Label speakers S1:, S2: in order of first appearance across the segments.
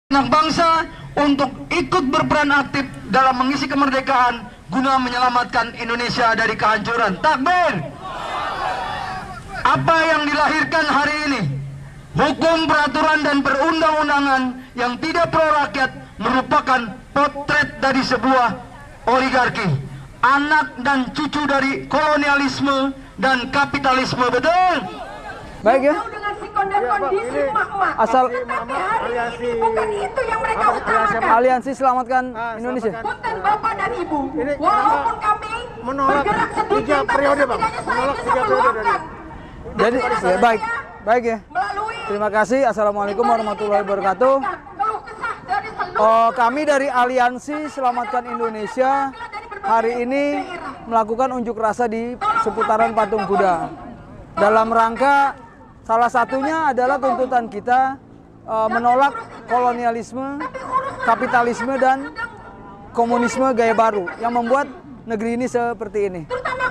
S1: anak bangsa untuk ikut berperan aktif dalam mengisi kemerdekaan guna menyelamatkan Indonesia dari kehancuran. Takbir! Apa yang dilahirkan hari ini, hukum, peraturan, dan perundang-undangan yang tidak pro rakyat merupakan potret dari sebuah oligarki, anak dan cucu dari kolonialisme dan kapitalisme. Betul?
S2: Baik ya. Asal
S3: bukan itu yang mereka utamakan.
S2: Aliansi Selamatkan Indonesia.
S3: Punten Bapak dan Ibu, walaupun kami bergerak sedikit,
S4: tiga periode, Bang. Menolak 3 periode dari.
S2: Jadi ya, baik ya. Terima kasih. Assalamualaikum warahmatullahi wabarakatuh. Kami dari Aliansi Selamatkan Indonesia hari ini melakukan unjuk rasa di seputaran Patung Kuda. Dalam rangka salah satunya adalah tuntutan kita menolak kolonialisme, kapitalisme, dan komunisme gaya baru yang membuat negeri ini seperti ini.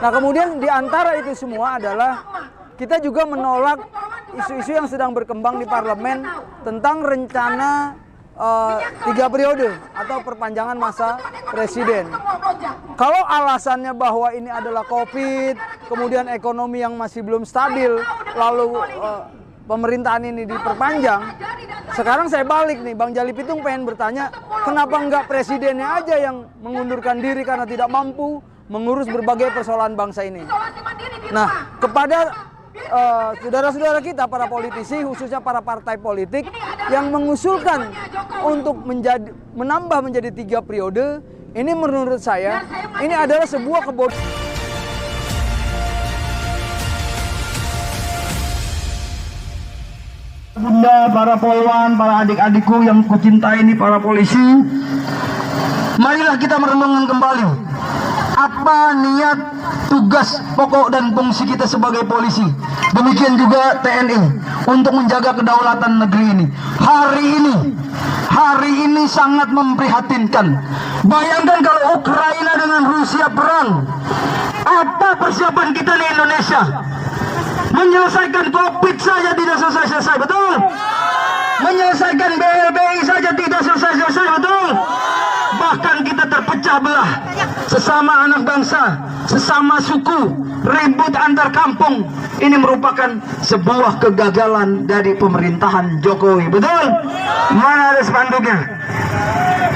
S2: Nah, kemudian di antara itu semua adalah kita juga menolak isu-isu yang sedang berkembang di parlemen tentang rencana 3 periode atau perpanjangan masa presiden. Kalau alasannya bahwa ini adalah COVID, kemudian ekonomi yang masih belum stabil, lalu pemerintahan ini diperpanjang, sekarang saya balik nih, Bang Jali Pitung pengen bertanya, kenapa enggak presidennya aja yang mengundurkan diri karena tidak mampu mengurus berbagai persoalan bangsa ini. Nah, kepada saudara-saudara kita, para politisi, khususnya para partai politik yang mengusulkan untuk menambah menjadi 3 periode, ini menurut saya ini adalah sebuah kebodohan.
S1: Bunda, para polwan, para adik-adikku yang kucintai ini, para polisi, marilah kita merenungkan kembali apa niat, tugas pokok dan fungsi kita sebagai polisi. Demikian juga TNI untuk menjaga kedaulatan negeri ini. Hari ini sangat memprihatinkan. Bayangkan kalau Ukraina dengan Rusia perang, apa persiapan kita di Indonesia? Menyelesaikan COVID saja tidak selesai-selesai, betul? Menyelesaikan BLBI saja tidak selesai-selesai, betul? Bahkan kita terpecah belah, sesama anak bangsa, sesama suku, ribut antar kampung. Ini merupakan sebuah kegagalan dari pemerintahan Jokowi, betul? Mana ada spanduknya?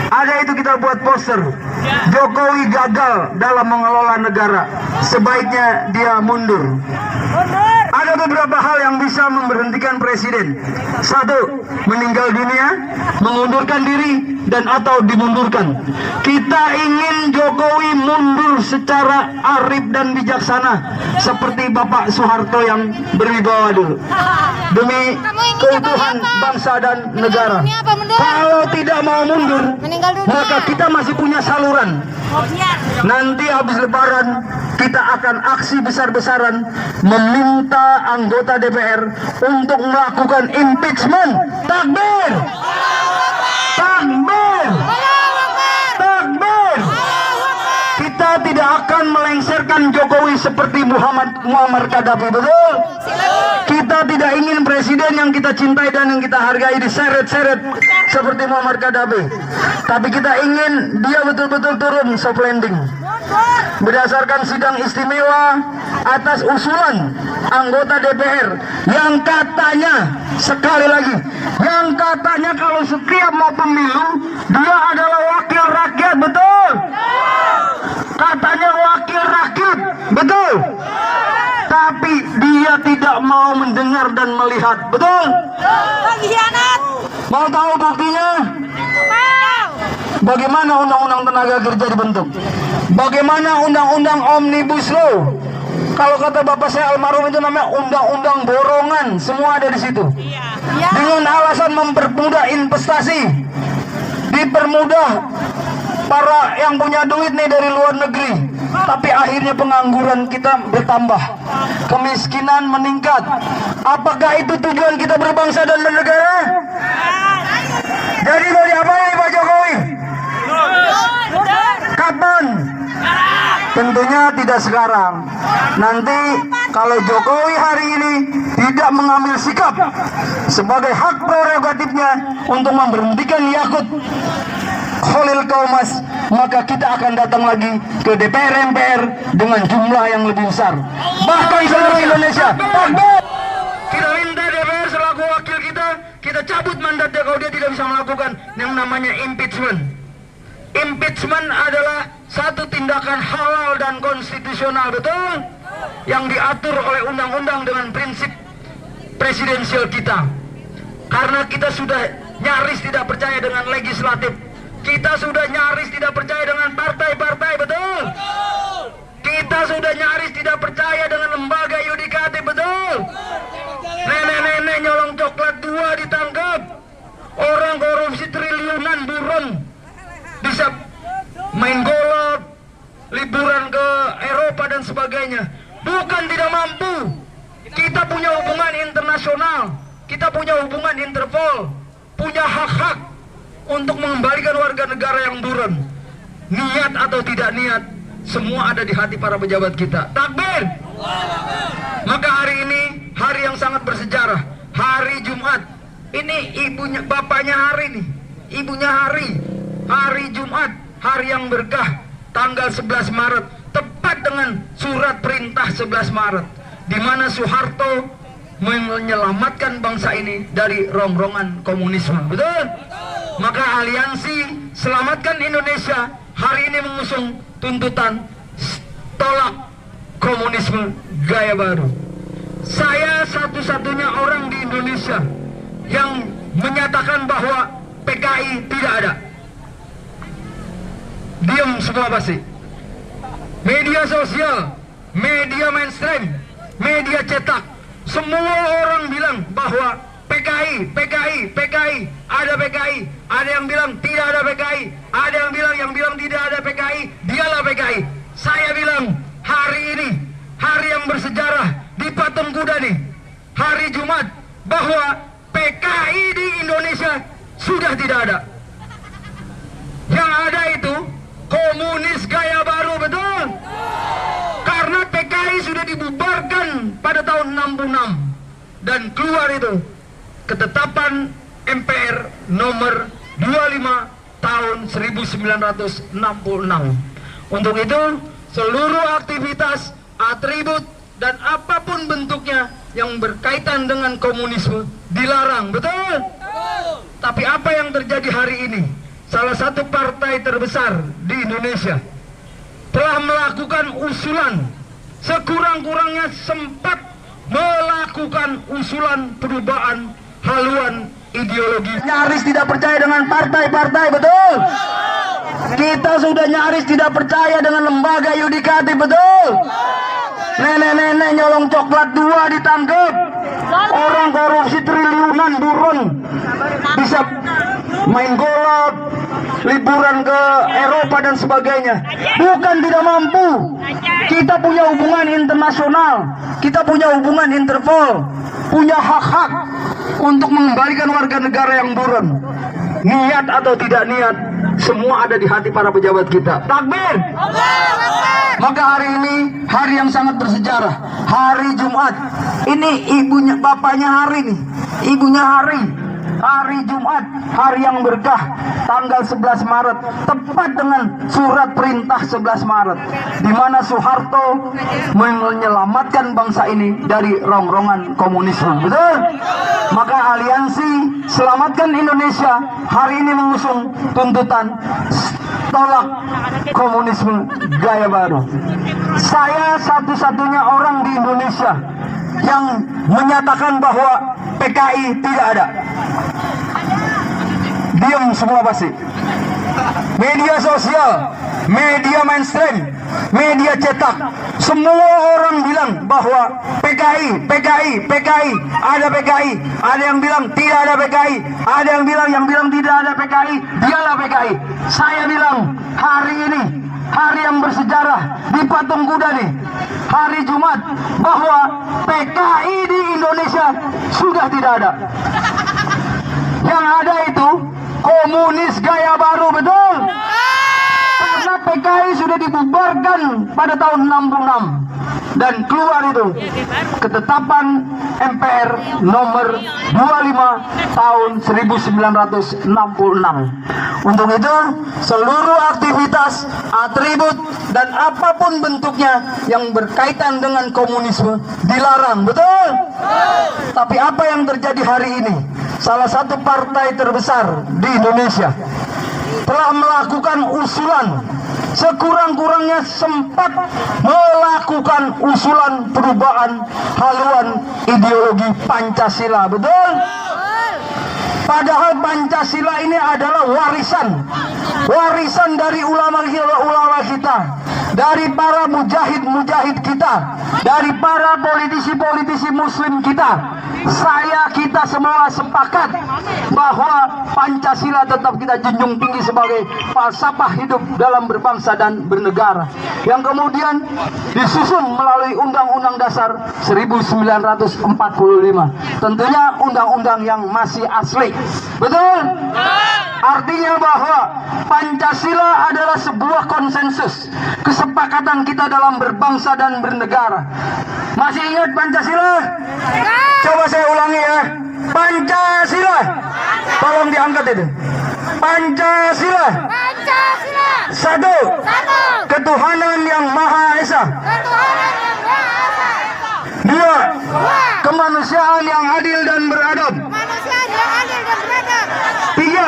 S1: Ada itu, kita buat poster. Jokowi gagal dalam mengelola negara, sebaiknya dia mundur. Ada beberapa hal yang bisa memberhentikan presiden. 1, meninggal dunia, mengundurkan diri, dan atau dimundurkan. Kita ingin Jokowi mundur secara arif dan bijaksana, seperti Bapak Soeharto yang berwibawa dulu, demi keutuhan bangsa dan negara. Kalau tidak mau mundur, maka kita masih punya saluran. Nanti habis Lebaran kita akan aksi besar-besaran meminta anggota DPR untuk melakukan impeachment. Takbir! Takbir! Takbir! Kita tidak akan melengsarkan Jokowi seperti Muammar Gaddafi, betul? Kita tidak ingin presiden yang kita cintai dan yang kita hargai diseret-seret seperti Muammar Gaddafi. Tapi kita ingin dia betul-betul turun soft landing. Berdasarkan sidang istimewa atas usulan anggota DPR yang katanya, sekali lagi, yang katanya kalau setiap mau pemilu dia adalah wakil rakyat, betul? Katanya wakil rakyat, betul? Tapi dia tidak mau mendengar dan melihat, betul? Mau tahu buktinya? Bagaimana undang-undang tenaga kerja dibentuk? Bagaimana undang-undang Omnibus Law? Kalau kata bapak saya almarhum itu namanya undang-undang borongan, semua ada di situ. Dengan alasan mempermudah investasi, dipermudah para yang punya duit nih dari luar negeri. Tapi akhirnya pengangguran kita bertambah, kemiskinan meningkat. Apakah itu tujuan kita berbangsa dan bernegara? Jadi mau diapain Pak Jokowi? Kapan? Tentunya tidak sekarang. Nanti kalau Jokowi hari ini tidak mengambil sikap sebagai hak prerogatifnya untuk memberhentikan Yakut Khalil Qaumas, maka kita akan datang lagi ke DPR MPR dengan jumlah yang lebih besar, bahkan seluruh Indonesia. Kita minta DPR selaku wakil kita cabut mandatnya kalau dia tidak bisa melakukan yang namanya impeachment. Impeachment adalah satu tindakan halal dan konstitusional, betul, yang diatur oleh undang-undang dengan prinsip presidensial kita. Karena kita sudah nyaris tidak percaya dengan legislatif, kita sudah nyaris tidak percaya dengan partai-partai, betul. Kita sudah nyaris tidak percaya dengan lembaga yudikatif, betul. Nenek-nenek nyolong coklat 2 ditangkap, orang korupsi triliunan buron bisa main golf, liburan ke Eropa dan sebagainya. Bukan tidak mampu, kita punya hubungan internasional, kita punya hubungan Interpol, punya hak-hak untuk mengembalikan warga negara yang buron. Niat atau tidak niat, semua ada di hati para pejabat kita. Takbir! Maka hari ini hari yang sangat bersejarah, hari Jumat. Ini ibunya, bapaknya hari nih, ibunya hari Jumat, hari yang berkah, tanggal 11 Maret, tepat dengan surat perintah 11 Maret, di mana Soeharto menyelamatkan bangsa ini dari rongrongan komunisme, betul? Maka aliansi Selamatkan Indonesia hari ini mengusung tuntutan tolak komunisme gaya baru. Saya satu-satunya orang di Indonesia yang menyatakan bahwa PKI tidak ada. Diam semua pasti. Media sosial, media mainstream, media cetak, semua orang bilang bahwa PKI, ada PKI, ada yang bilang tidak ada PKI, ada yang bilang tidak ada PKI, dialah PKI. Saya bilang hari ini, hari yang bersejarah di patung kuda nih, hari Jumat, bahwa PKI di Indonesia sudah tidak ada. Yang ada itu komunis gaya baru, betul? Karena PKI sudah dibubarkan pada tahun 66 dan keluar itu ketetapan MPR nomor 25 tahun 1966. Untuk itu seluruh aktivitas, atribut dan apapun bentuknya yang berkaitan dengan komunisme dilarang, betul? Tapi apa yang terjadi hari ini? Salah satu partai terbesar di Indonesia telah melakukan usulan, sekurang-kurangnya sempat melakukan usulan perubahan haluan ideologi. Nyaris tidak percaya dengan partai-partai, betul? Kita sudah nyaris tidak percaya dengan lembaga yudikatif, betul? Nenek-nenek nyolong coklat 2 ditangkap, orang korupsi triliunan buron bisa main golf, liburan ke Eropa dan sebagainya. Bukan tidak mampu, kita punya hubungan internasional, kita punya hubungan Interpol, punya hak-hak untuk mengembalikan warga negara yang buron. Niat atau tidak niat, semua ada di hati para pejabat kita. Takbir! Maka hari ini hari yang sangat bersejarah, hari Jumat. Ini ibunya, bapaknya hari nih, ibunya hari Jumat, hari yang berkah, tanggal 11 Maret, tepat dengan surat perintah 11 Maret, di mana Soeharto menyelamatkan bangsa ini dari rongrongan komunisme, betul? Maka aliansi Selamatkan Indonesia hari ini mengusung tuntutan tolak komunisme gaya baru. Saya satu-satunya orang di Indonesia yang menyatakan bahwa PKI tidak ada. Diam semua pasti. Media sosial, media mainstream, media cetak, semua orang bilang bahwa PKI, ada PKI, ada yang bilang tidak ada PKI, ada yang bilang tidak ada PKI, dialah PKI. Saya bilang hari ini hari yang bersejarah di patung kuda nih, hari Jumat, bahwa PKI di Indonesia sudah tidak ada. Yang ada itu komunis gaya baru, betul? Karena PKI sudah dibubarkan pada tahun 66 dan keluar itu ketetapan MPR nomor 25 tahun 1966. Untuk itu seluruh aktivitas, atribut dan apapun bentuknya yang berkaitan dengan komunisme dilarang, betul? Tapi apa yang terjadi hari ini? Salah satu partai terbesar di Indonesia telah melakukan usulan, sekurang-kurangnya sempat melakukan usulan perubahan haluan ideologi Pancasila, betul? Padahal Pancasila ini adalah warisan dari ulama kita, dari para mujahid kita, dari para politisi muslim kita. Kita semua sepakat bahwa Pancasila tetap kita junjung tinggi sebagai falsafah hidup dalam berbangsa dan bernegara, yang kemudian disusun melalui Undang-Undang Dasar 1945. Tentunya undang-undang yang masih asli, betul? Artinya bahwa Pancasila adalah sebuah konsensus, kesepakatan kita dalam berbangsa dan bernegara. Masih ingat Pancasila? Coba saya ulangi ya. Pancasila. Tolong diangkat itu. Pancasila. Satu. Ketuhanan yang Maha Esa. Dua. Kemanusiaan yang adil dan beradab. Tiga.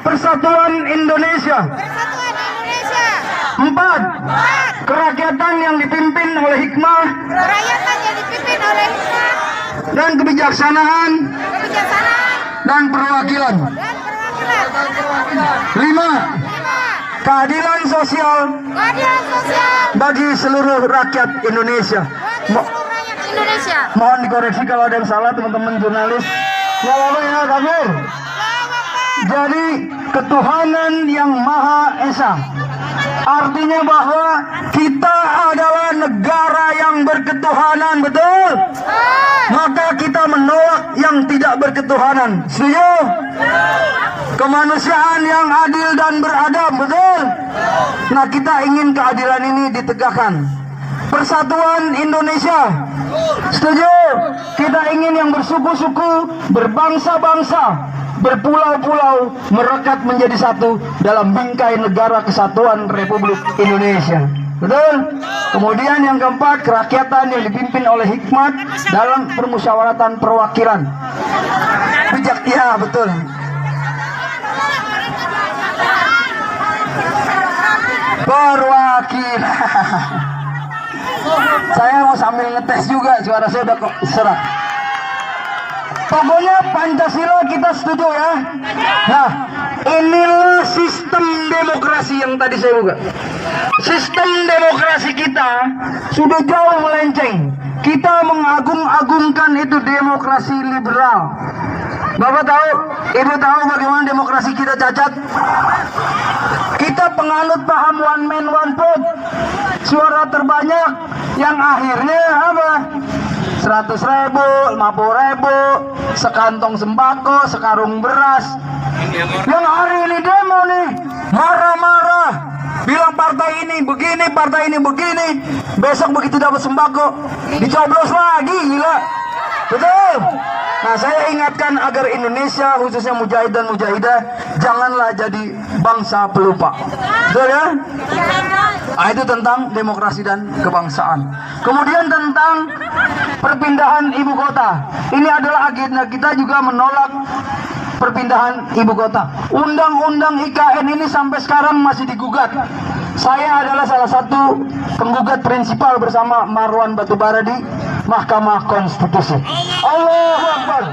S1: Persatuan Indonesia. Empat. Kerakyatan yang dipimpin oleh hikmah dan kebijaksanaan dan perwakilan. Lima. Keadilan sosial bagi seluruh rakyat Indonesia. Mohon dikoreksi kalau ada yang salah, teman-teman jurnalis. Ya, takbir. Jadi ketuhanan yang Maha Esa artinya bahwa kita adalah negara yang berketuhanan, betul? Maka kita menolak yang tidak berketuhanan. Setuju? Kemanusiaan yang adil dan beradab, betul? Nah, kita ingin keadilan ini ditegakkan. Persatuan Indonesia, setuju? Kita ingin yang bersuku-suku, berbangsa-bangsa, berpulau-pulau merekat menjadi satu dalam bingkai negara kesatuan Republik Indonesia, betul? Kemudian yang keempat, kerakyatan yang dipimpin oleh hikmat dalam permusyawaratan perwakilan. Bijak, ya betul. Perwakilan. Saya mau sambil ngetes juga, suara saya udah kok serak. Pokoknya Pancasila kita setuju ya. Nah, inilah sistem demokrasi yang tadi saya buka. Sistem demokrasi kita sudah jauh melenceng. Kita mengagung-agungkan itu demokrasi liberal. Bapak tahu, Ibu tahu bagaimana demokrasi kita cacat? Kita penganut paham one man one vote. Suara terbanyak yang akhirnya apa? 100.000, 50.000, sekantong sembako, sekarung beras. Yang hari ini demo nih, marah-marah, bilang partai ini begini, partai ini begini. Besok begitu dapat sembako, dicoblos lagi, gila. Betul? Nah, saya ingatkan agar Indonesia, khususnya mujahid dan mujahidah, janganlah jadi bangsa pelupa. Betul ya? Nah, itu tentang demokrasi dan kebangsaan. Kemudian tentang perpindahan ibu kota. Ini adalah agenda kita juga menolak perpindahan ibu kota. Undang-undang IKN ini sampai sekarang masih digugat. Saya adalah salah satu penggugat prinsipal bersama Marwan Batubara di Mahkamah Konstitusi. Allahu Akbar.